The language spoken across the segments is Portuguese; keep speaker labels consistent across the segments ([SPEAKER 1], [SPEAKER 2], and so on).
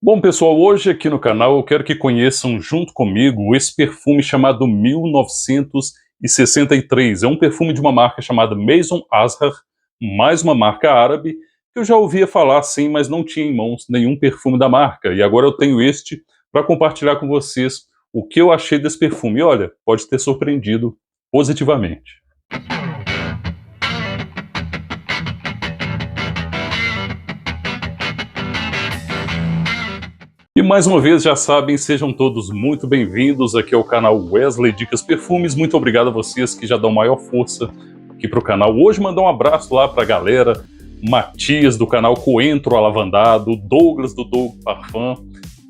[SPEAKER 1] Bom, pessoal, hoje aqui no canal eu quero que conheçam junto comigo esse perfume chamado 1963. É um perfume de uma marca chamada Maison Azhar, mais uma marca árabe, que eu já ouvia falar sim, mas não tinha em mãos nenhum perfume da marca. E agora eu tenho este para compartilhar com vocês o que eu achei desse perfume. E olha, pode ter surpreendido positivamente. E mais uma vez, já sabem, sejam todos muito bem-vindos aqui ao canal Wesley Dicas Perfumes. Muito obrigado a vocês que já dão maior força aqui para o canal. Hoje mandar um abraço lá para a galera, Matias do canal Coentro Alavandado, Douglas do Doug Parfum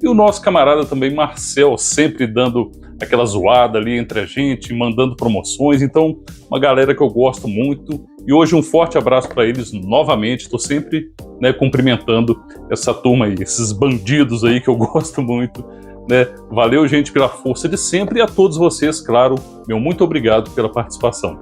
[SPEAKER 1] e o nosso camarada também Marcel, sempre dando aquela zoada ali entre a gente, mandando promoções. Então, uma galera que eu gosto muito. E hoje um forte abraço para eles novamente. Estou sempre cumprimentando essa turma aí, esses bandidos aí que eu gosto muito. Valeu, gente, pela força de sempre. E a todos vocês, claro, meu muito obrigado pela participação.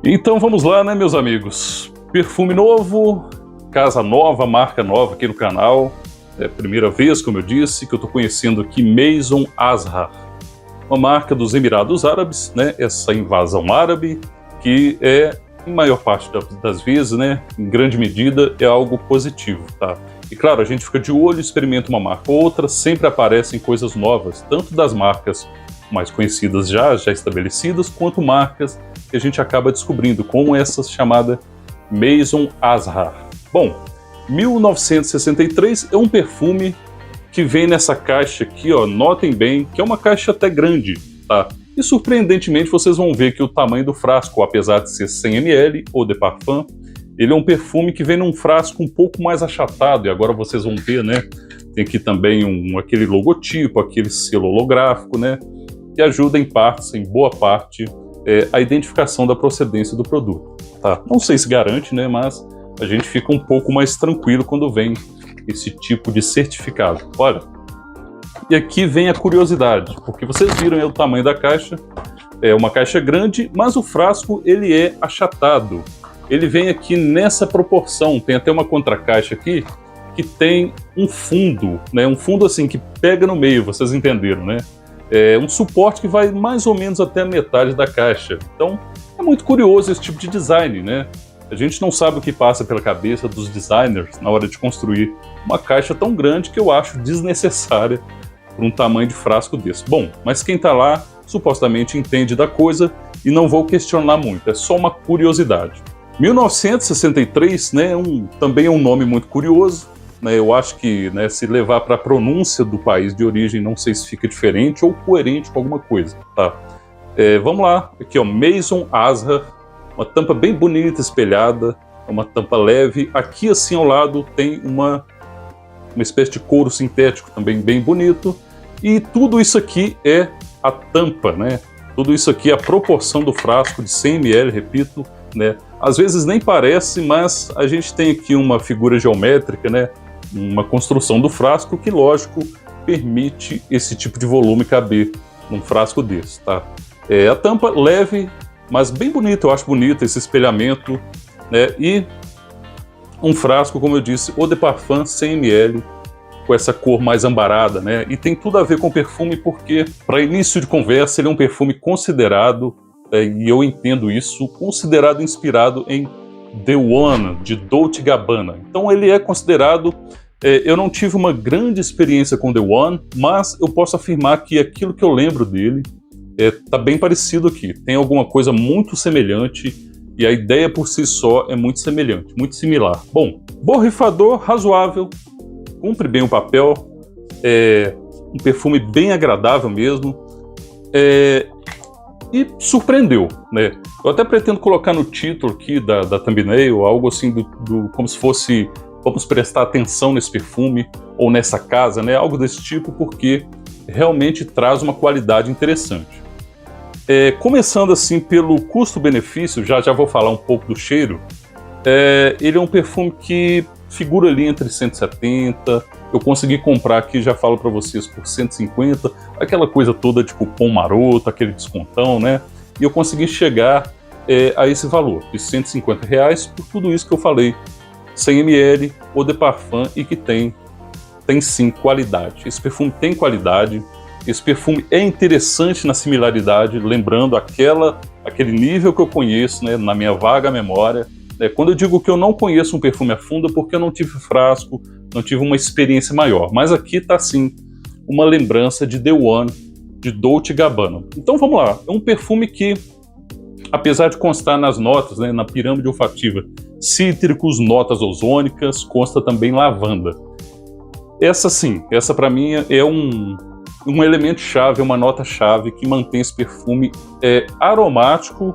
[SPEAKER 1] Então vamos lá, meus amigos. Perfume novo, casa nova, marca nova aqui no canal. É a primeira vez, como eu disse, que eu estou conhecendo aqui Maison Azhar, uma marca dos Emirados Árabes, essa invasão árabe, que em maior parte das vezes, em grande medida, é algo positivo, tá? E claro, a gente fica de olho, experimenta uma marca ou outra, sempre aparecem coisas novas, tanto das marcas mais conhecidas já estabelecidas, quanto marcas que a gente acaba descobrindo, como essa chamada Maison Azhar. Bom, 1963 é um perfume que vem nessa caixa aqui, ó, notem bem, que é uma caixa até grande, tá? E surpreendentemente vocês vão ver que o tamanho do frasco, apesar de ser 100 ml ou de parfum, ele é um perfume que vem num frasco um pouco mais achatado, e agora vocês vão ver, tem aqui também aquele logotipo, aquele selo holográfico, que ajuda em boa parte, a identificação da procedência do produto, tá? Não sei se garante, mas a gente fica um pouco mais tranquilo quando vem esse tipo de certificado. Olha, e aqui vem a curiosidade, porque vocês viram o tamanho da caixa, é uma caixa grande, mas o frasco ele é achatado. Ele vem aqui nessa proporção, tem até uma contracaixa aqui, que tem um fundo, um fundo assim que pega no meio, vocês entenderam, É um suporte que vai mais ou menos até a metade da caixa. Então, é muito curioso esse tipo de design, A gente não sabe o que passa pela cabeça dos designers na hora de construir uma caixa tão grande que eu acho desnecessária para um tamanho de frasco desse. Bom, mas quem está lá supostamente entende da coisa e não vou questionar muito, é só uma curiosidade. 1963, também é um nome muito curioso, eu acho que se levar para a pronúncia do país de origem, não sei se fica diferente ou coerente com alguma coisa, tá? Vamos lá, aqui ó, Maison Azhar, uma tampa bem bonita, espelhada, uma tampa leve. Aqui assim ao lado tem uma espécie de couro sintético também bem bonito. E tudo isso aqui é a tampa, Tudo isso aqui é a proporção do frasco de 100 ml, repito, Às vezes nem parece, mas a gente tem aqui uma figura geométrica, Uma construção do frasco que, lógico, permite esse tipo de volume caber num frasco desse, tá? A tampa leve, mas bem bonito, eu acho bonito esse espelhamento, E um frasco, como eu disse, eau de parfum 100 ml, com essa cor mais ambarada, E tem tudo a ver com perfume porque, para início de conversa, ele é um perfume considerado, e eu entendo isso, considerado inspirado em The One, de Dolce & Gabbana. Então ele é considerado, eu não tive uma grande experiência com The One, mas eu posso afirmar que aquilo que eu lembro dele, tá bem parecido aqui, tem alguma coisa muito semelhante e a ideia por si só é muito semelhante, muito similar. Bom, borrifador razoável, cumpre bem o papel, um perfume bem agradável mesmo, e surpreendeu, Eu até pretendo colocar no título aqui da thumbnail algo assim como se fosse, vamos prestar atenção nesse perfume ou nessa casa, Algo desse tipo, porque realmente traz uma qualidade interessante. Começando assim pelo custo-benefício, já vou falar um pouco do cheiro. Ele é um perfume que figura ali entre 170, eu consegui comprar aqui, já falo para vocês, por 150, aquela coisa toda de cupom maroto, aquele descontão, E eu consegui chegar a esse valor, de R$150, por tudo isso que eu falei, 100 ml, eau de parfum, e que tem tem sim qualidade. Esse perfume tem qualidade, esse perfume é interessante na similaridade, lembrando aquele nível que eu conheço, né, na minha vaga memória. Quando eu digo que eu não conheço um perfume a fundo é porque eu não tive frasco, não tive uma experiência maior. Mas aqui está sim uma lembrança de The One, de Dolce & Gabbana. Então vamos lá, é um perfume que, apesar de constar nas notas, né, na pirâmide olfativa, cítricos, notas ozônicas, consta também lavanda. Essa para mim é um elemento chave, uma nota chave que mantém esse perfume aromático,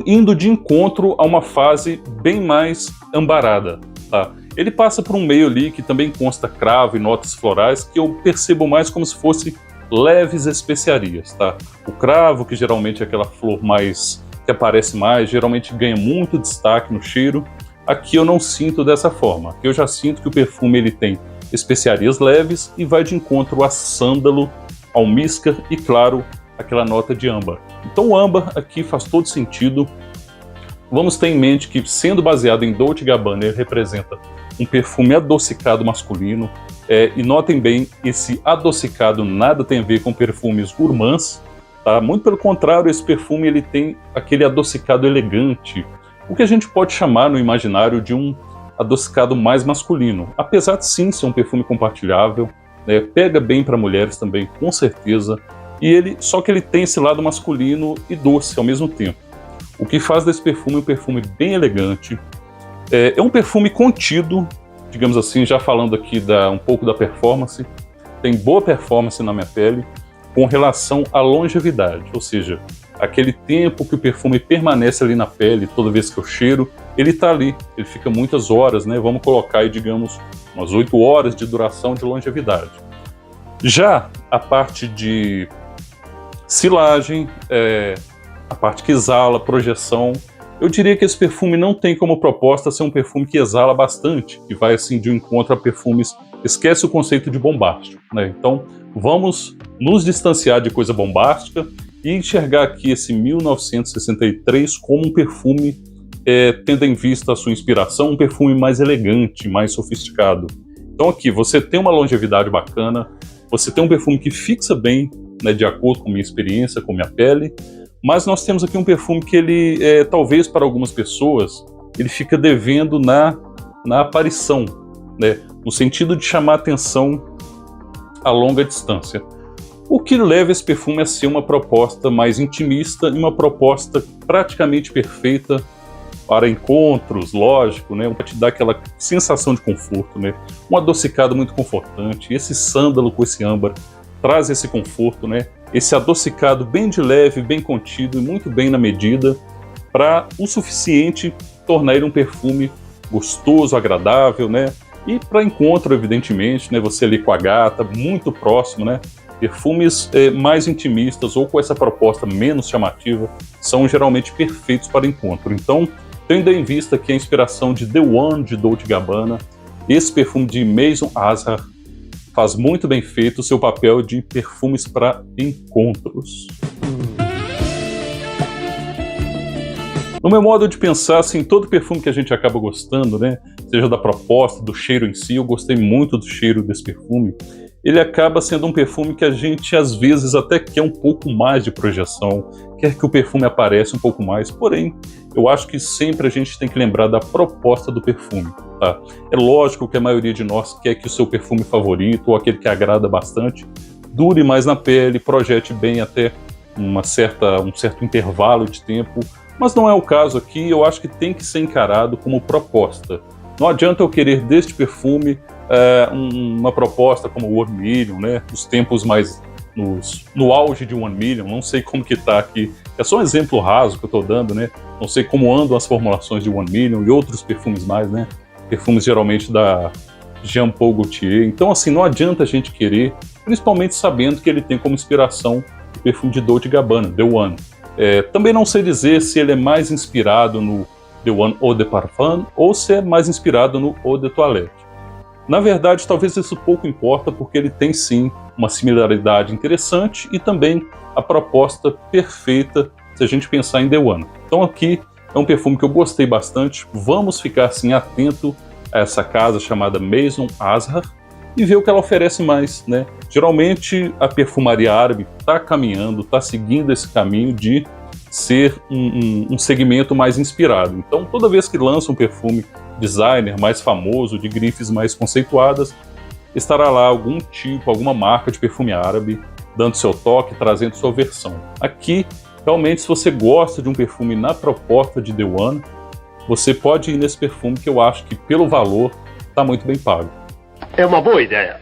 [SPEAKER 1] indo de encontro a uma fase bem mais ambarada, tá? Ele passa por um meio ali que também consta cravo e notas florais, que eu percebo mais como se fosse leves especiarias, tá? O cravo, que geralmente é aquela flor que aparece mais, geralmente ganha muito destaque no cheiro. Aqui eu não sinto dessa forma. Aqui eu já sinto que o perfume ele tem especiarias leves e vai de encontro a sândalo, almíscar e, claro, aquela nota de âmbar. Então o âmbar aqui faz todo sentido. Vamos ter em mente que, sendo baseado em Dolce & Gabbana, ele representa um perfume adocicado masculino. E notem bem, esse adocicado nada tem a ver com perfumes gourmands, tá? Muito pelo contrário, esse perfume ele tem aquele adocicado elegante, o que a gente pode chamar no imaginário de um adocicado mais masculino. Apesar de sim ser um perfume compartilhável, né? Pega bem para mulheres também, com certeza. Só que ele tem esse lado masculino e doce ao mesmo tempo. O que faz desse perfume um perfume bem elegante. É um perfume contido, digamos assim, já falando aqui um pouco da performance. Tem boa performance na minha pele com relação à longevidade, ou seja, aquele tempo que o perfume permanece ali na pele toda vez que eu cheiro, ele está ali, ele fica muitas horas, né? Vamos colocar aí, digamos, umas 8 horas de duração de longevidade. Já a parte de silagem, a parte que exala, projeção, eu diria que esse perfume não tem como proposta ser um perfume que exala bastante, que vai assim de um encontro a perfumes, esquece o conceito de bombástico, né? Então vamos nos distanciar de coisa bombástica e enxergar aqui esse 1963 como um perfume, tendo em vista a sua inspiração, um perfume mais elegante, mais sofisticado. Então aqui você tem uma longevidade bacana, você tem um perfume que fixa bem, né, de acordo com minha experiência, com minha pele, mas nós temos aqui um perfume que ele, talvez para algumas pessoas, ele fica devendo na aparição, né, no sentido de chamar atenção a longa distância. O que leva esse perfume a ser uma proposta mais intimista e uma proposta praticamente perfeita para encontros, lógico, né, para te dar aquela sensação de conforto, né, um adocicado muito confortante. Esse sândalo com esse âmbar traz esse conforto, né, esse adocicado bem de leve, bem contido e muito bem na medida, para o suficiente tornar ele um perfume gostoso, agradável, né, e para encontro, evidentemente, né, você ali com a gata, muito próximo, né, perfumes mais intimistas ou com essa proposta menos chamativa são geralmente perfeitos para encontro. Então, tendo em vista que a inspiração de The One, de Dolce & Gabbana, esse perfume de Maison Azhar faz muito bem feito o seu papel de perfumes para encontros. No meu modo de pensar, assim, todo perfume que a gente acaba gostando, né, seja da proposta, do cheiro em si, eu gostei muito do cheiro desse perfume, ele acaba sendo um perfume que a gente às vezes até quer um pouco mais de projeção, quer que o perfume apareça um pouco mais, porém, eu acho que sempre a gente tem que lembrar da proposta do perfume, tá? É lógico que a maioria de nós quer que o seu perfume favorito, ou aquele que agrada bastante, dure mais na pele, projete bem até um certo intervalo de tempo, mas não é o caso aqui. Eu acho que tem que ser encarado como proposta. Não adianta eu querer deste perfume uma proposta como o One Million, né? Os tempos mais no auge de One Million, não sei como que tá aqui. É só um exemplo raso que eu tô dando, né? Não sei como andam as formulações de One Million e outros perfumes mais, né? Perfumes geralmente da Jean Paul Gaultier. Então, assim, não adianta a gente querer, principalmente sabendo que ele tem como inspiração o perfume de Dolce & Gabbana, The One. Também não sei dizer se ele é mais inspirado no The One Eau de Parfum ou se é mais inspirado no Eau de Toilette. Na verdade, talvez isso pouco importa, porque ele tem sim uma similaridade interessante e também a proposta perfeita se a gente pensar em The One. Então aqui é um perfume que eu gostei bastante. Vamos ficar assim atento a essa casa chamada Maison Azhar. e ver o que ela oferece mais, né? Geralmente a perfumaria árabe está caminhando, está seguindo esse caminho de ser um segmento mais inspirado. Então, toda vez que lança um perfume designer mais famoso, de grifes mais conceituadas, estará lá algum tipo, alguma marca de perfume árabe, dando seu toque, trazendo sua versão. Aqui, realmente, se você gosta de um perfume na proposta de The One, você pode ir nesse perfume que eu acho que, pelo valor, está muito bem pago.
[SPEAKER 2] É uma boa ideia.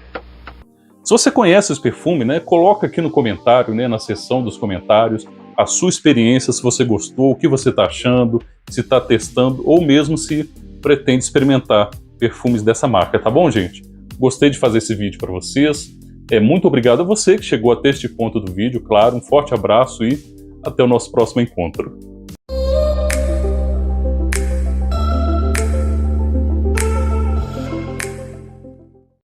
[SPEAKER 1] Se você conhece esse perfume, né, coloca aqui no comentário, né, na seção dos comentários, a sua experiência, se você gostou, o que você está achando, se está testando, ou mesmo se pretende experimentar perfumes dessa marca, tá bom, gente? Gostei de fazer esse vídeo para vocês. Muito obrigado a você que chegou até este ponto do vídeo, claro, um forte abraço e até o nosso próximo encontro.